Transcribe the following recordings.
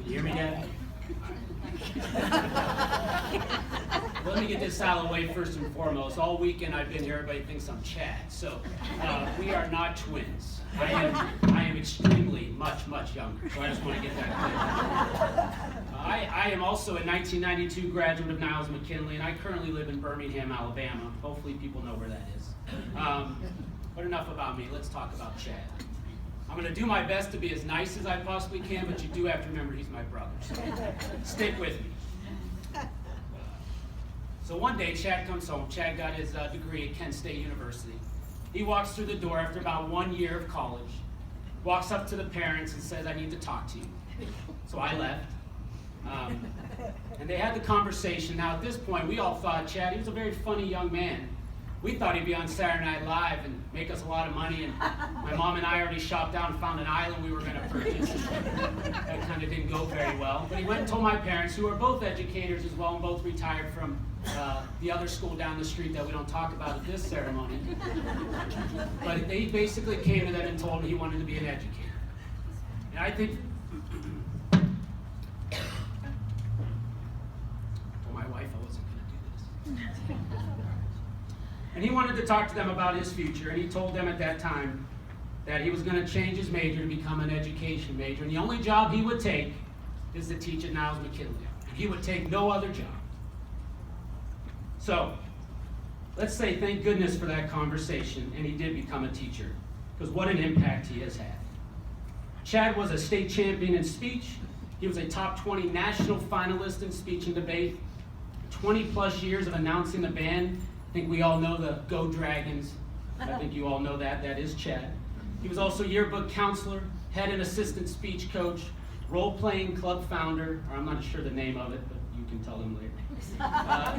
You hear me, Dad? Let me get this out of the way first and foremost. All weekend I've been here, everybody thinks I'm Chad. So we are not twins. I am extremely much younger. So I just want to get that clear. I am also a 1992 graduate of Niles McKinley, and I currently live in Birmingham, Alabama. Hopefully people know where that is. But enough about me. Let's talk about Chad. I'm going to do my best to be as nice as I possibly can, but you do have to remember he's my brother. So stick with me. So one day, Chad comes home. Chad got his degree at Kent State University. He walks through the door after about 1 year of college, walks up to the parents and says, "I need to talk to you." So I left. And they had the conversation. Now at this point, we all thought Chad, he was a very funny young man. We thought he'd be on Saturday Night Live and make us a lot of money, and my mom and I already shopped out and found an island we were going to purchase. That kind of didn't go very well. But he went and told my parents, who are both educators as well and both retired from the other school down the street that we don't talk about at this ceremony. But they basically came to them and told him he wanted to be an educator. And I think, I told my wife I wasn't going to do this. And he wanted to talk to them about his future, and he told them at that time that he was going to change his major to become an education major, and the only job he would take is to teach at Niles McKinley, and he would take no other job. So, let's say thank goodness for that conversation, and he did become a teacher, because what an impact he has had. Chad was a state champion in speech. He was a top 20 national finalist in speech and debate, 20 plus years of announcing the band. I think we all know the Go Dragons. I think you all know that. That is Chad. He was also yearbook counselor, head and assistant speech coach, role-playing club founder, or I'm not sure the name of it, but you can tell him later.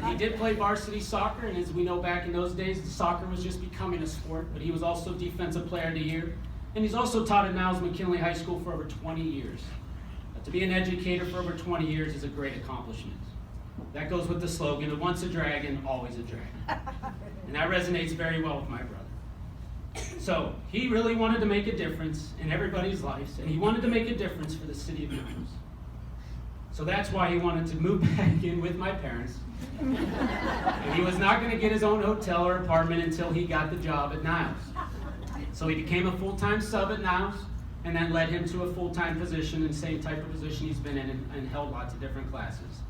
He did play varsity soccer, and as we know back in those days, soccer was just becoming a sport, but he was also Defensive Player of the Year. And he's also taught at Niles McKinley High School for over 20 years. To be an educator for over 20 years is a great accomplishment. That goes with the slogan, once a dragon, always a dragon. And that resonates very well with my brother. So he really wanted to make a difference in everybody's lives, and he wanted to make a difference for the city of Niles. So that's why he wanted to move back in with my parents. And he was not going to get his own hotel or apartment until he got the job at Niles. So he became a full-time sub at Niles, and that led him to a full-time position, and same type of position he's been in and held lots of different classes.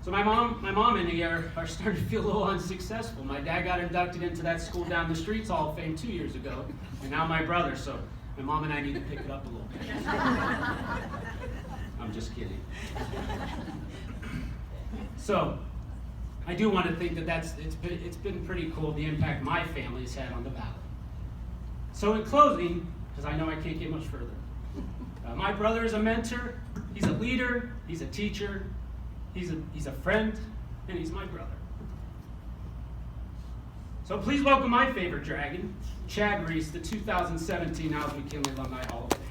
So my mom and me are starting to feel a little unsuccessful. My dad got inducted into that school down the street's Hall of Fame 2 years ago, and now my brother, so my mom and I need to pick it up a little bit. I'm just kidding. So I do want to think that it's been pretty cool, the impact my family has had on the valley. So in closing, because I know I can't get much further, my brother is a mentor, he's a leader, he's a teacher, he's a friend, and he's my brother. So please welcome my favorite dragon, Chad Reese, the 2017 Niles McKinley Alumni Hall of Fame.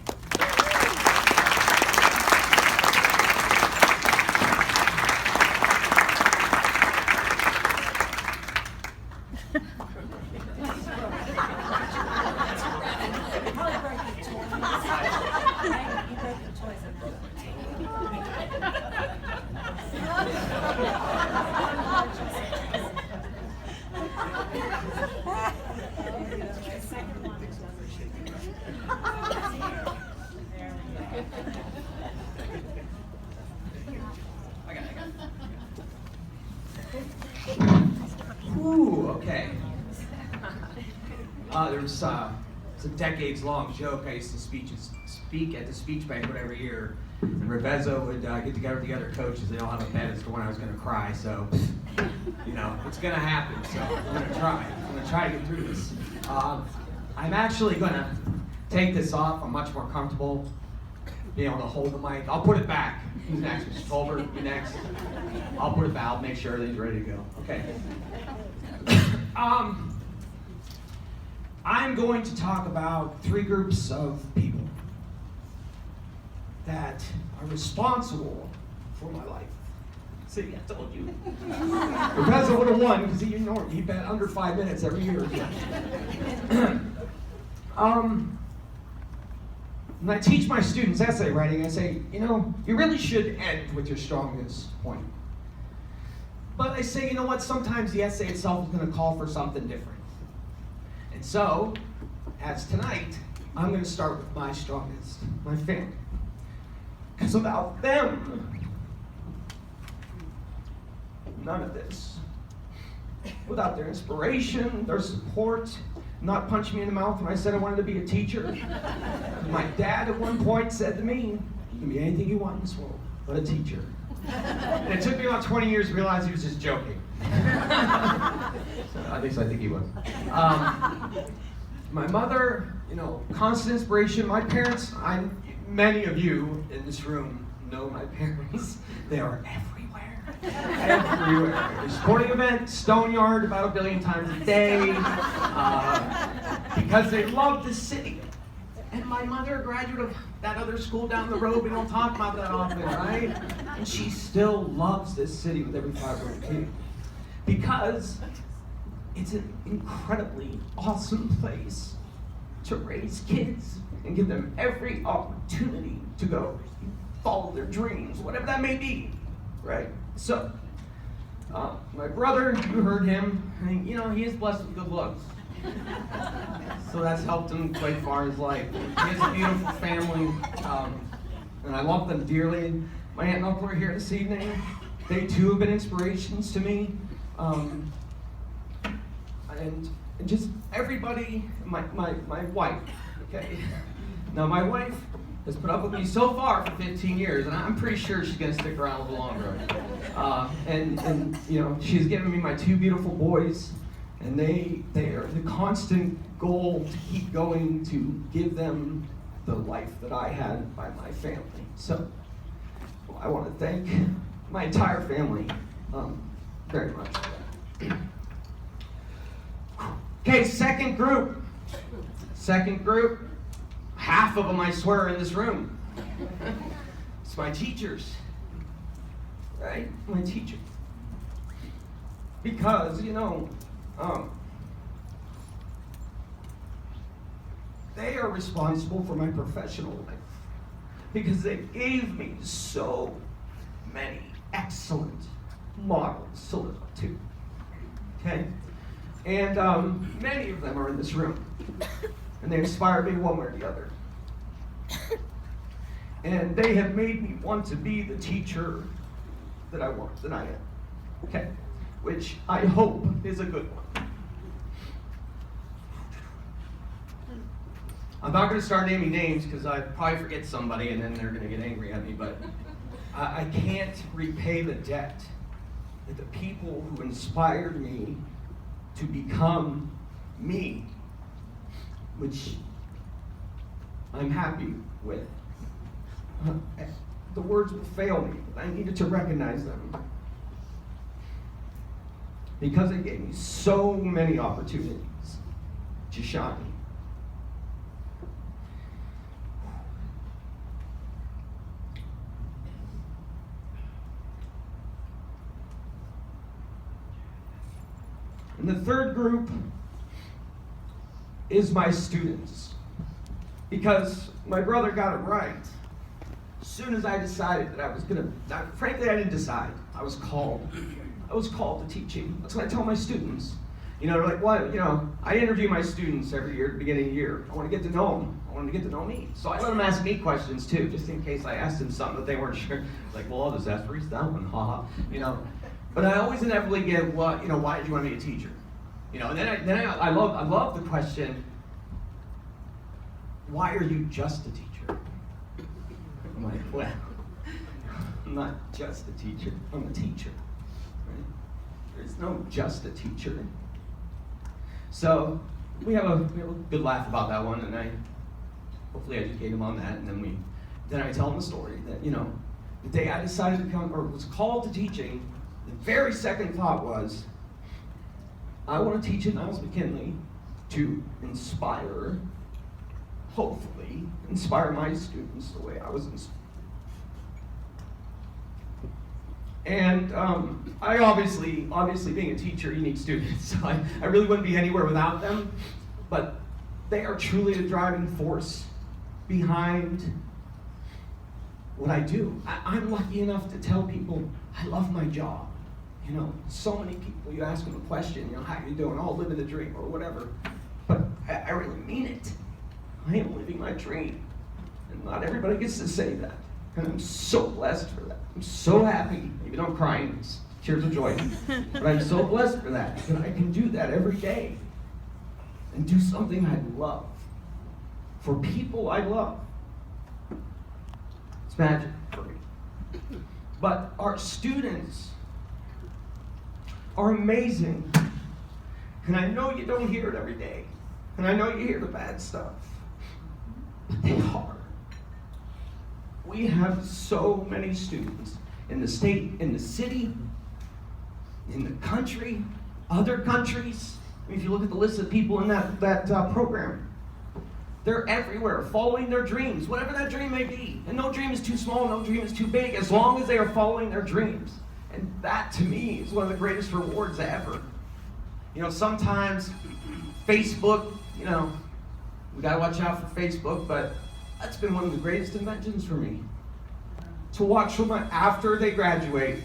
Ooh, okay. There's it's a decades-long joke. I used to speak at the speech banquet every year. And Revezzo would get together with the other coaches. They all have a bet as to when I was going to cry. So, it's going to happen. So I'm going to try. I'm going to try to get through this. I'm actually going to take this off. I'm much more comfortable being able to hold the mic. I'll put it back. Who's next? Mr. Tolbert, you next. I'll put it back. I'll make sure everything's ready to go. Okay. I'm going to talk about 3 groups of people that are responsible for my life. See, I told you. Revezzo would have won because he bet under 5 minutes every year. when I teach my students essay writing, I say, you really should end with your strongest point. But I say, you know what, sometimes the essay itself is going to call for something different. And so, as tonight, I'm going to start with my strongest, my family. Because without them, none of this. Without their inspiration, their support, not punching me in the mouth when I said I wanted to be a teacher. My dad at one point said to me, you can be anything you want in this world, but a teacher. And it took me about 20 years to realize he was just joking. At least I think he was. My mother, constant inspiration. My parents, many of you in this room know my parents. They are everywhere. Everywhere. Sporting event, Stone Yard about 1 billion times a day. Because they love the city. And my mother, a graduate of that other school down the road, we don't talk about that often, right? And she still loves this city with every fiber of her being. Because it's an incredibly awesome place to raise kids and give them every opportunity to go follow their dreams, whatever that may be, right? So, my brother, you heard him, he is blessed with good looks. So that's helped him quite far in his life. He has a beautiful family, and I love them dearly. My aunt and uncle are here this evening. They too have been inspirations to me. And just everybody, my wife, okay? Now my wife has put up with me so far for 15 years, and I'm pretty sure she's gonna stick around a little longer. And she's given me my 2 beautiful boys, and they are the constant goal to keep going, to give them the life that I had by my family. So I want to thank my entire family very much. Okay, second group. Half of them, I swear, are in this room. It's my teachers. Right? My teachers. Because, they are responsible for my professional life. Because they gave me so many excellent models to live up to. Okay? And many of them are in this room. And they inspire me one way or the other. And they have made me want to be the teacher that I am. Okay? Which I hope is a good one. I'm not going to start naming names because I probably forget somebody and then they're going to get angry at me, but I can't repay the debt that the people who inspired me to become me, which I'm happy with. The words will fail me, but I needed to recognize them. Because they gave me so many opportunities to shine. And the third group is my students. Because my brother got it right. As soon as I decided that I was frankly, I didn't decide. I was called to teaching. That's what I tell my students. They're like, what? I interview my students every year at the beginning of the year. I want to get to know them. I want them to get to know me. So I let them ask me questions too, just in case I asked them something that they weren't sure. Like, well, I'll just ask Reese that one, haha. But I always inevitably give, why did you want to be a teacher? And then I love the question, why are you just a teacher? I'm like, well, I'm not just a teacher. I'm a teacher. Right? There's no just a teacher. So we have a good laugh about that one, and I hopefully educate them on that, and then I tell them the story that the day I decided to become or was called to teaching, the very second thought was, I want to teach at Niles McKinley to hopefully inspire my students the way I was inspired. And I obviously being a teacher, you need students. So I really wouldn't be anywhere without them. But they are truly the driving force behind what I do. I'm lucky enough to tell people I love my job. You know, so many people, you ask them a question, you know, how you doing? Oh, living the dream or whatever. But I really mean it. I am living my dream. And not everybody gets to say that. And I'm so blessed for that. I'm so happy, even though I'm crying, it's tears of joy. But I'm so blessed for that. And I can do that every day. And do something I love. For people I love. It's magic for me. But our students are amazing. And I know you don't hear it every day. And I know you hear the bad stuff. But they are. We have so many students in the state, in the city, in the country, other countries. I mean, if you look at the list of people in that program, they're everywhere, following their dreams, whatever that dream may be. And no dream is too small, no dream is too big, as long as they are following their dreams. And that, to me, is one of the greatest rewards ever. You know, sometimes Facebook, you know, we gotta watch out for Facebook, but that's been one of the greatest inventions for me. To watch them after they graduate,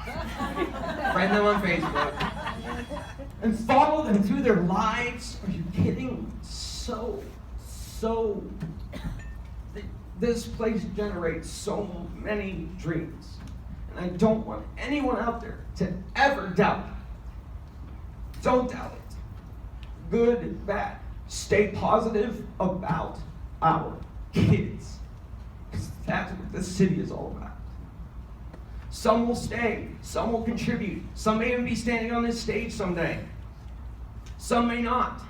friend them on Facebook, and follow them through their lives. Are you kidding? This place generates so many dreams. And I don't want anyone out there to ever doubt it. Don't doubt it. Good, bad. Stay positive about our kids. Because that's what this city is all about. Some will stay. Some will contribute. Some may even be standing on this stage someday. Some may not.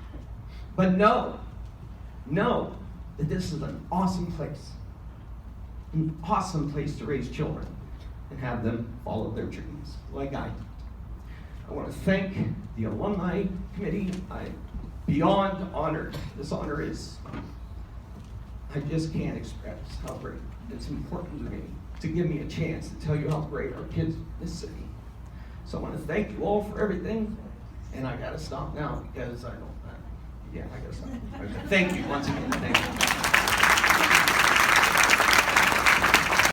But know that this is an awesome place. An awesome place to raise children and have them follow their dreams like I did. I want to thank the alumni committee. I'm beyond honored. This honor is, I just can't express how great it's important to me to give me a chance to tell you how great our kids in this city. So I want to thank you all for everything. And I got to stop now because I gotta stop. Thank you once again. Thank you.